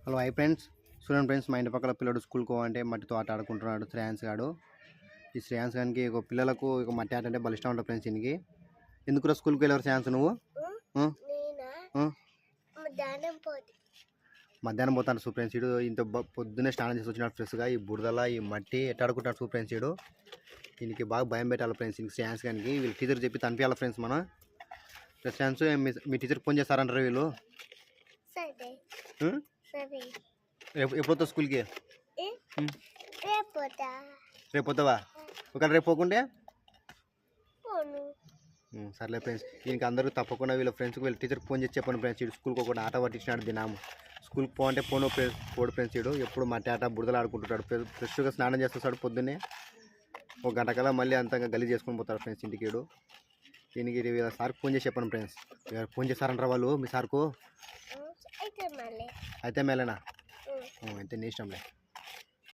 Hello hi friends, చూడండి friends, మా ఇంటి పక్కల పిల్లడు స్కూల్కి పోవాలంటే మట్టితో ఆట ఆడుకుంటున్నాడు శ్రేయాన్స్ గాడు. ఈ శ్రేయాన్స్ గానికి ఒక పిల్లలకు ఒక మట్టి ఆట అంటే బలిష్టం ఉంటుంది ఫ్రెండ్స్. దీనికి ఎందుకురా స్కూల్కి వెళ్ళారు శ్రేయాన్స్ నువ్వు? మధ్యాహ్నం పోతాను ఫ్రెండ్స్. ఇడు ఇంత పొద్దున్నే స్నానం చేసి వచ్చినాడు ఫ్రెష్గా. ఈ బురదల ఈ మట్టి ఎట్టాడుకుంటాడు ఫ్రెండ్స్. ఇడు దీనికి బాగా భయం పెట్టాలి ఫ్రెండ్స్. ఇంక శ్రేయాన్స్ గానికి వీళ్ళు టీచర్ చెప్పి తనిపించాలి ఫ్రెండ్స్. మనం శ్రేయాన్స్ మీ టీచర్ ఫోన్ చేస్తారంటారు వీళ్ళు. ఎప్పుడు వస్తావు స్కూల్కి? రేపు పోతావా? ఒకవేళ రేపు పోకుంటే సర్లే ఫ్రెండ్స్. దీనికి అందరూ తప్పకుండా వీళ్ళ ఫ్రెండ్స్కి వీళ్ళ టీచర్కి ఫోన్ చేసి చెప్పండి ఫ్రెండ్స్. ఇటు స్కూల్కి ఒకటి ఆట పట్టించినాడు దినాము. స్కూల్కి పోవంటే పోడు ఫ్రెండ్స్. ఇడు ఎప్పుడు మట్టి ఆట బుడదలు ఆడుకుంటుంటాడు. ఫ్రెష్గా స్నానం చేస్తాడు పొద్దున్నే. ఒక గంట కల్లా మళ్ళీ అంతంగా గలీజ్ చేసుకొని పోతాడు ఫ్రెండ్స్ ఇంటికి. ఇడు దీనికి వీళ్ళ సార్కి ఫోన్ చేసి చెప్పండి ఫ్రెండ్స్. ఫోన్ చేస్తారంటారా వాళ్ళు మీ సార్కు? అయితే మేలేనా? అయితే నీ ఇష్టంలే.